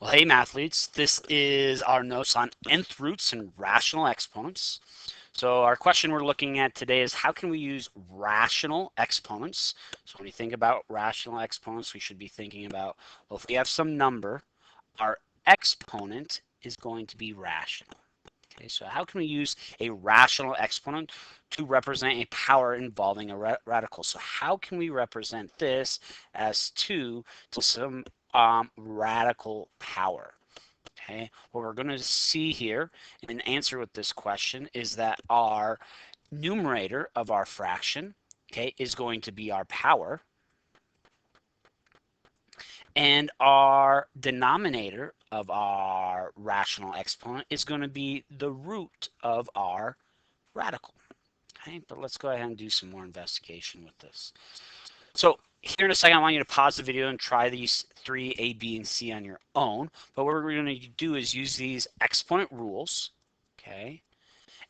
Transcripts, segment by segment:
Well, hey, mathletes, this is our notes on nth roots and rational exponents. So our question we're looking at today is how can we use rational exponents? So when we think about rational exponents, we should be thinking about, well, if we have some number, our exponent is going to be rational. Okay, so how can we use a rational exponent to represent a power involving a radical? So how can we represent this as 2 to some radical power? Okay, what we're going to see here in an answer with this question is that our numerator of our fraction, okay, is going to be our power, and our denominator of our rational exponent is going to be the root of our radical. Okay, but let's go ahead and do some more investigation with this. So here in a second, I want you to pause the video and try these 3, A, B, and C on your own. But what we're going to do is use these exponent rules, okay,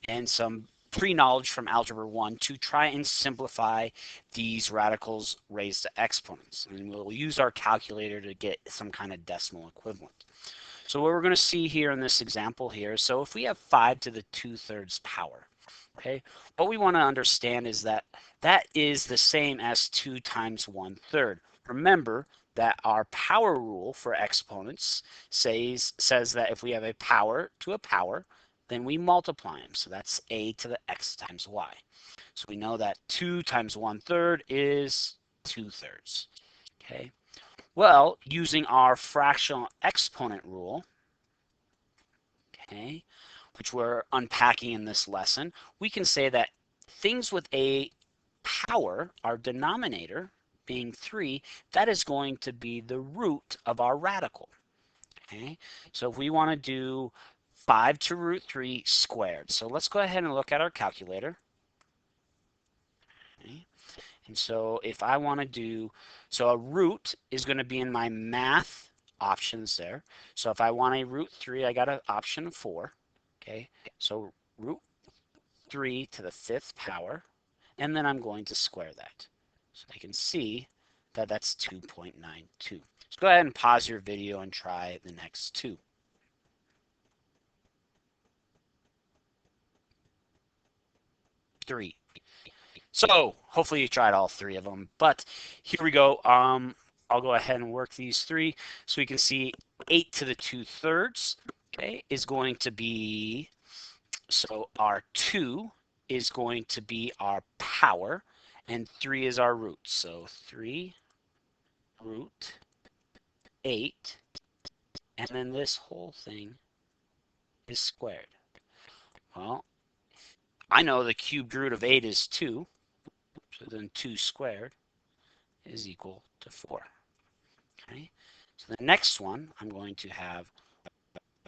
and some pre-knowledge from Algebra 1 to try and simplify these radicals raised to exponents. And we'll use our calculator to get some kind of decimal equivalent. So what we're going to see here in this example here, so if we have 5 to the 2/3 power, okay, what we want to understand is that that is the same as 2 times 1/3. Remember that our power rule for exponents says that if we have a power to a power, then we multiply them. So that's a to the x times y. So we know that 2 times 1/3 is 2/3. Okay. Well, using our fractional exponent rule, okay, which we're unpacking in this lesson, we can say that things with a power, our denominator being 3, that is going to be the root of our radical. Okay, so if we want to do 5 to root 3 squared, so let's go ahead and look at our calculator. Okay. And so if I want to do, so a root is going to be in my math options there. So if I want a root 3, I got an option 4. Okay, so root 3 to the 5th power, and then I'm going to square that. So I can see that that's 2.92. So go ahead and pause your video and try the next two. Three. So hopefully you tried all 3 of them, but here we go. I'll go ahead and work these 3 so we can see 8 to the 2/3, okay, is going to be, so our 2 is going to be our power, and 3 is our root. So 3 root 8, and then this whole thing is squared. Well, I know the cubed root of 8 is 2, so then 2 squared is equal to 4. Okay, so the next one, I'm going to have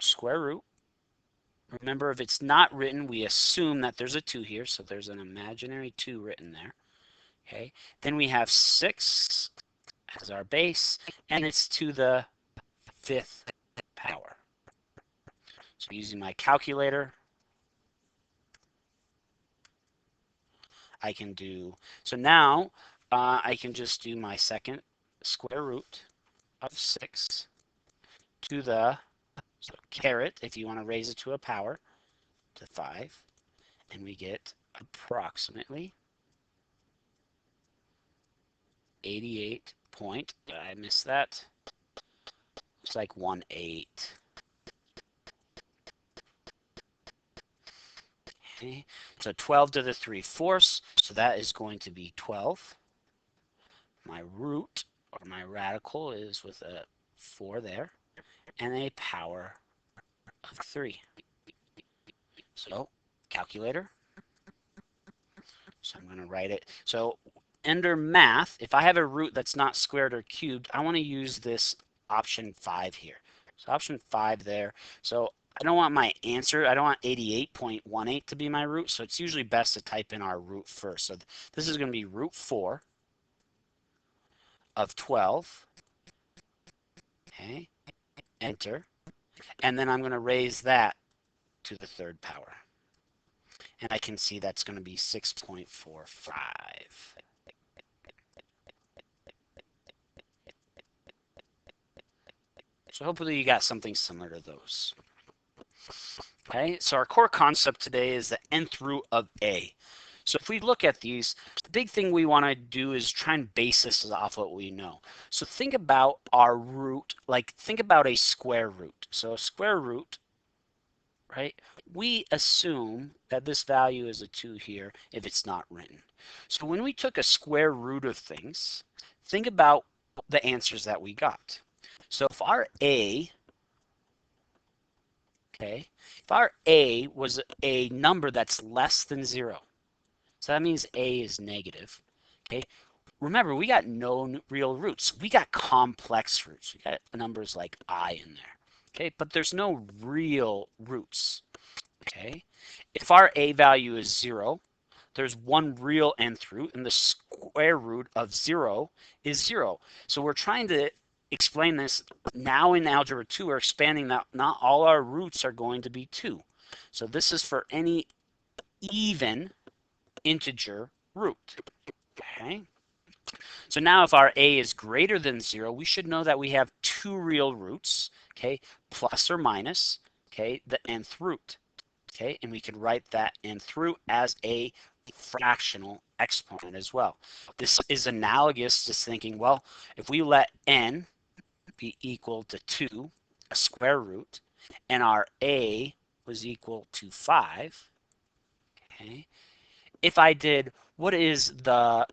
square root. Remember, if it's not written, we assume that there's a 2 here, so there's an imaginary 2 written there. Okay, then we have 6 as our base, and it's to the 5th power. So using my calculator, I can do, so now I can just do my second square root of 6 to the, so caret, if you want to raise it to a power, to 5, and we get approximately 88 point, did I miss that? Looks like 1/8. Okay, so 12 to the 3/4, so that is going to be 12. My root, or my radical, is with a 4 there, and a power of 3. So, calculator. So I'm going to write it. So under math, if I have a root that's not squared or cubed, I want to use this option 5 here. So option 5 there. So I don't want my answer, I don't want 88.18 to be my root, so it's usually best to type in our root first. So this is going to be root 4 of 12. Okay, enter. And then I'm going to raise that to the 3rd power. And I can see that's going to be 6.45. So hopefully you got something similar to those. Okay, so our core concept today is the nth root of a. So if we look at these, the big thing we want to do is try and base this off what we know. So think about our root, like think about a square root. So a square root, right? We assume that this value is a 2 here if it's not written. So when we took a square root of things, think about the answers that we got. So if our a, okay, if our a was a number that's less than 0, so that means a is negative, okay? Remember, we got no real roots. We got complex roots. We got numbers like I in there, okay? But there's no real roots, okay? If our a value is 0, there's one real nth root, and the square root of 0 is 0. So we're trying to explain this now in Algebra 2. We're expanding that not all our roots are going to be 2. So this is for any even integer root, okay? So now if our a is greater than 0, we should know that we have 2 real roots, okay, plus or minus, okay, the nth root, okay, and we can write that nth root as a fractional exponent as well. This is analogous to thinking, well, if we let n be equal to 2, a square root, and our a was equal to 5, okay, if I did, what is the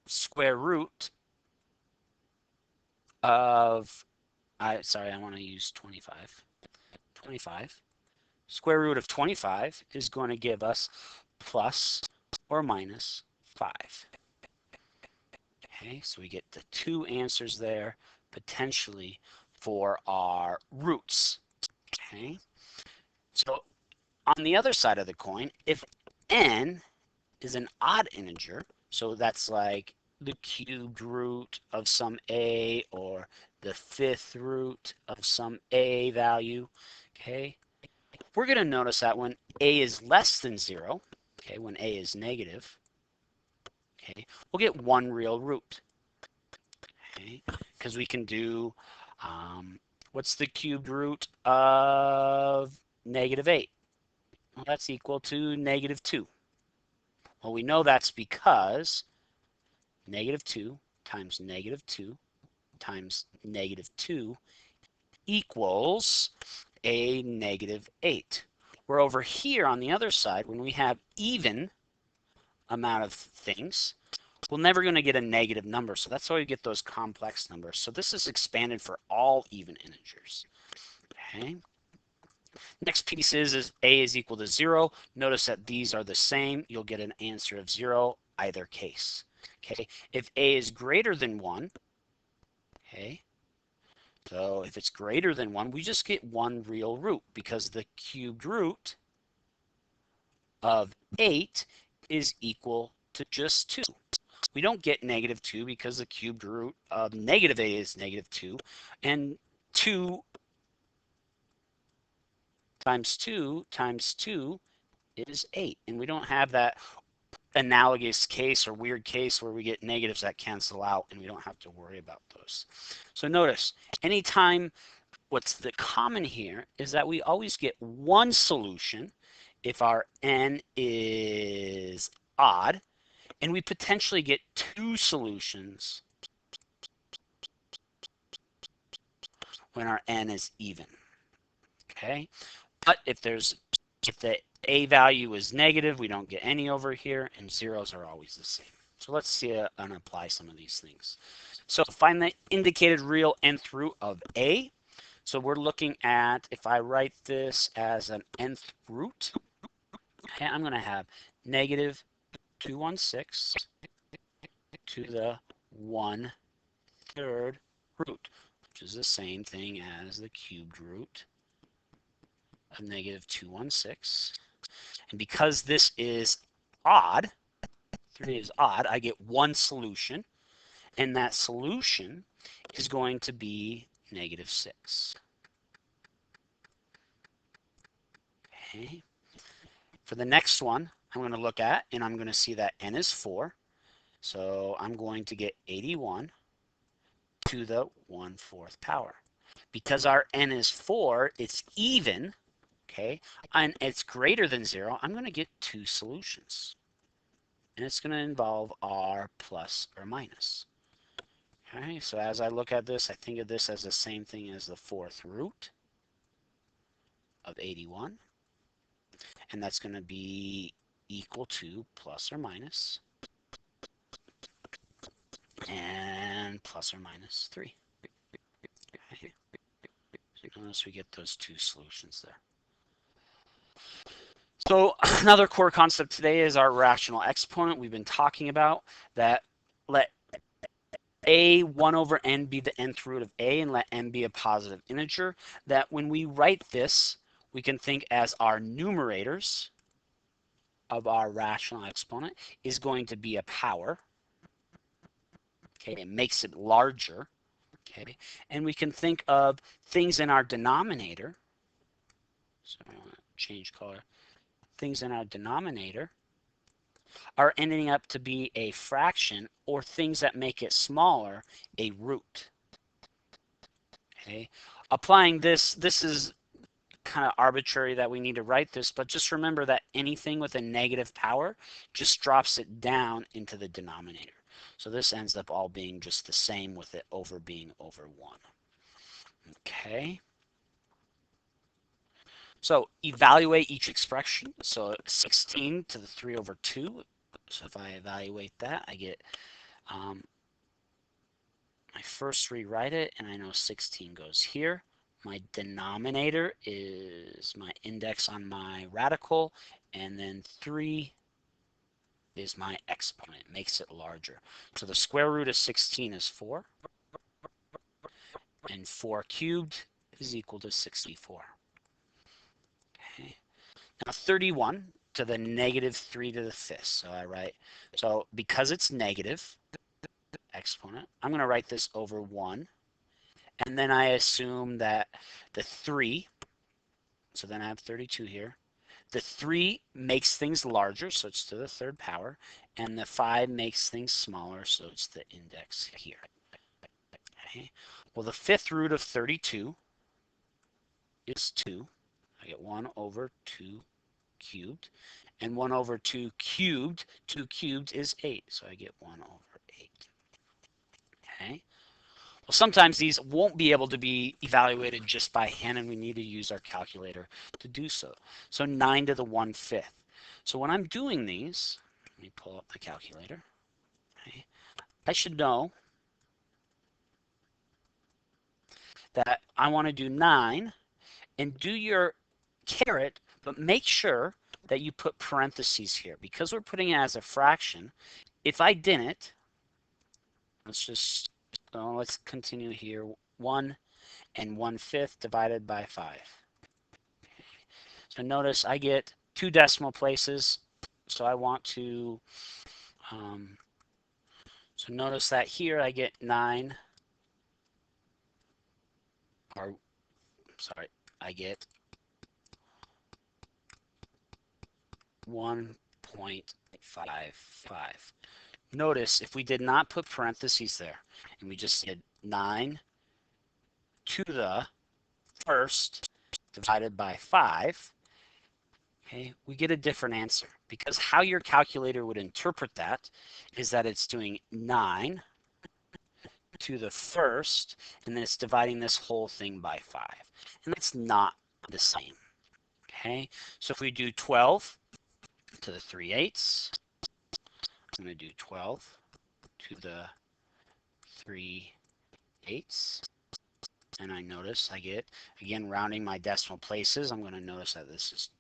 square root of, sorry, I want to use 25. 25. Square root of 25 is going to give us plus or minus 5. Okay, so we get the 2 answers there potentially for our roots. Okay, so on the other side of the coin, if n is an odd integer, so that's like the cubed root of some a or the 5th root of some a value, okay, we're going to notice that when a is less than 0, okay, when a is negative, okay, we'll get one real root, okay, because we can do, what's the cubed root of negative 8? Well, that's equal to negative 2. Well, we know that's because negative 2 times negative 2 times negative 2 equals a negative 8. Where over here on the other side, when we have even amount of things, we're never going to get a negative number. So that's why we get those complex numbers. So this is expanded for all even integers. Okay. Next piece is a is equal to 0. Notice that these are the same. You'll get an answer of 0 either case. Okay. If a is greater than 1, okay, so if it's greater than 1, we just get one real root because the cubed root of 8 is equal to just 2. We don't get negative 2 because the cubed root of negative 8 is negative 2. And 2 times 2 times 2 is 8. And we don't have that analogous case or weird case where we get negatives that cancel out and we don't have to worry about those. So notice, anytime what's the common here is that we always get one solution if our n is odd, and we potentially get 2 solutions when our n is even. Okay, but if the a value is negative, we don't get any over here, and zeros are always the same. So let's see and apply some of these things. So find the indicated real nth root of a. So we're looking at, if I write this as an nth root, okay, I'm going to have negative 216 to the 1/3 root, which is the same thing as the cubed root of negative 216. And because this is odd, 3 is odd, I get one solution, and that solution is going to be negative 6. Okay. For the next one, I'm going to look at, and I'm going to see that n is 4. So I'm going to get 81 to the 1/4 power. Because our n is 4, it's even, okay, and it's greater than 0, I'm going to get two solutions. And it's going to involve r plus or minus. Okay, so as I look at this, I think of this as the same thing as the 4th root of 81. And that's going to be equal to plus or minus and plus or minus 3. Okay. So notice we get those two solutions there. So another core concept today is our rational exponent. We've been talking about that. Let a 1 over n be the nth root of a, and let n be a positive integer. That when we write this, we can think as our numerators of our rational exponent is going to be a power. Okay, it makes it larger. Okay, and we can think of things in our denominator. So I want to change color. Things in our denominator are ending up to be a fraction, or things that make it smaller, a root. Okay, applying this is kind of arbitrary that we need to write this, but just remember that anything with a negative power just drops it down into the denominator. So this ends up all being just the same with it being over 1. Okay. So evaluate each expression. So 16 to the 3 over 2. So if I evaluate that, I get I first rewrite it, and I know 16 goes here. My denominator is my index on my radical, and then 3 is my exponent. It makes it larger. So the square root of 16 is 4, and 4 cubed is equal to 64. Okay. Now 31 to the negative 3 to the 5th. So I write, so because it's negative exponent, I'm going to write this over 1. And then I assume that the 3, so then I have 32 here. The 3 makes things larger, so it's to the 3rd power. And the 5 makes things smaller, so it's the index here. Okay. Well, the 5th root of 32 is 2. I get 1 over 2 cubed. And 1 over 2 cubed, 2 cubed is 8. So I get 1 over 8. Okay. Well, sometimes these won't be able to be evaluated just by hand, and we need to use our calculator to do so. So 9 to the 1/5. So when I'm doing these, let me pull up the calculator. Okay. I should know that I want to do 9 and do your caret, but make sure that you put parentheses here. Because we're putting it as a fraction, if I didn't, let's continue here. 1 and 1/5 divided by 5. So notice I get 2 decimal places. So I want to, so notice that here I get 9, or sorry, I get 1.55. Notice if we did not put parentheses there and we just did 9 to the 1st divided by 5, okay, we get a different answer, because how your calculator would interpret that is that it's doing 9 to the 1st, and then it's dividing this whole thing by 5. And that's not the same. Okay, so if we do 12 to the 3/8, I'm going to do 12 to the 3/8, and I notice I get, again, rounding my decimal places, I'm going to notice that this is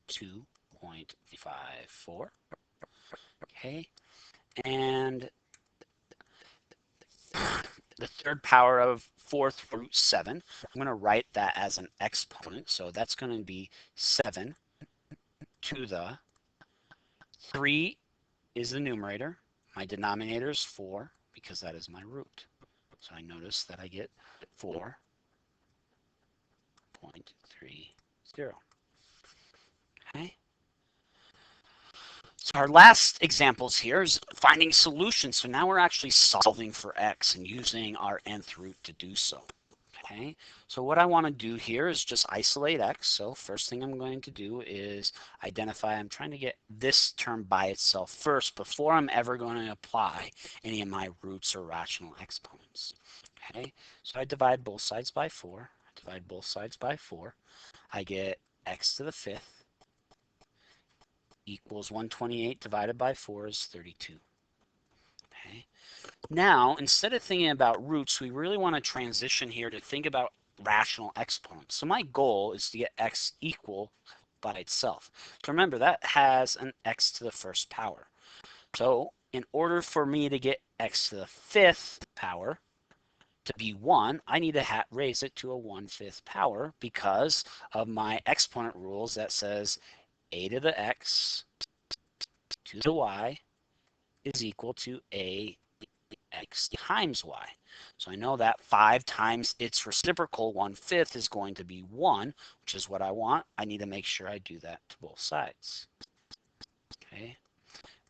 2.54. Okay, and the 3rd power of 4th root 7, I'm going to write that as an exponent. So that's going to be 7 to the 3 is the numerator. My denominator is 4 because that is my root. So I notice that I get 4.30. Okay. So our last examples here is finding solutions. So now we're actually solving for x and using our nth root to do so. Okay, so what I want to do here is just isolate x. So first thing I'm going to do is identify, I'm trying to get this term by itself first before I'm ever going to apply any of my roots or rational exponents. Okay, so I divide both sides by 4. I divide both sides by 4. I get x to the fifth equals 128 divided by 4 is 32. Okay. Now, instead of thinking about roots, we really want to transition here to think about rational exponents. So my goal is to get x equal by itself. So remember, that has an x to the first power. So in order for me to get x to the fifth power to be 1, I need to raise it to a 1/5 power because of my exponent rules that says a to the x to the y is equal to a x times y. So I know that 5 times its reciprocal 1/5 is going to be 1, which is what I want. I need to make sure I do that to both sides. Okay,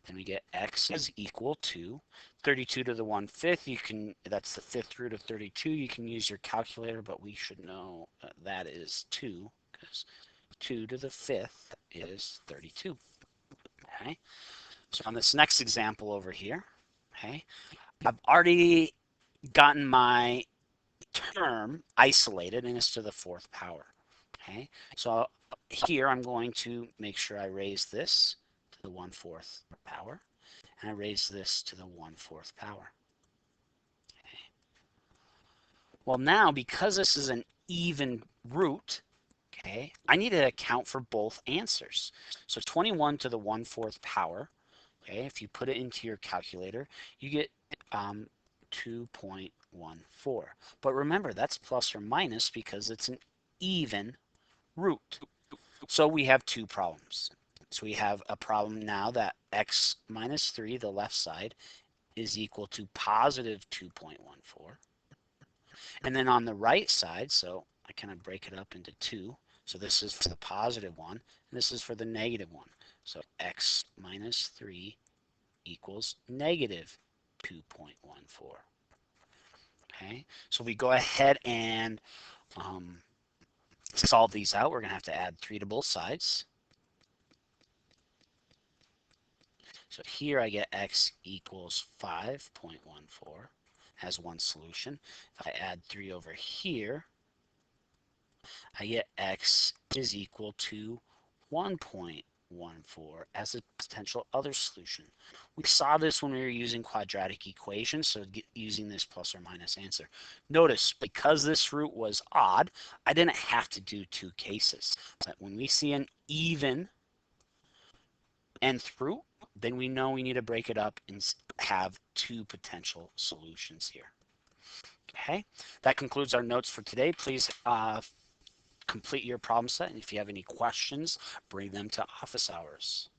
then we get x is equal to 32 to the 1/5. That's the fifth root of 32. You can use your calculator, but we should know that is 2 because 2 to the fifth is 32. Okay, so on this next example over here, okay, I've already gotten my term isolated and it's to the fourth power. Okay, so here I'm going to make sure I raise this to the 1/4 power and I raise this to the 1/4 power. Okay. Well, now because this is an even root, okay, I need to account for both answers. So 21 to the 1/4 power, okay, if you put it into your calculator, you get 2.14. But remember, that's plus or minus because it's an even root. So we have two problems. So we have a problem now that x minus 3, the left side, is equal to positive 2.14. And then on the right side, so I kind of break it up into two. So this is for the positive one, and this is for the negative one. So x minus 3 equals negative 2.14. Okay, so we go ahead and solve these out. We're going to have to add 3 to both sides. So here I get x equals 5.14 as one solution. If I add 3 over here, I get x is equal to 1.14 as a potential other solution. We saw this when we were using quadratic equations, so using this plus or minus answer. Notice, because this root was odd, I didn't have to do two cases. But when we see an even nth root, then we know we need to break it up and have two potential solutions here. Okay, that concludes our notes for today. Please complete your problem set, and if you have any questions, bring them to office hours.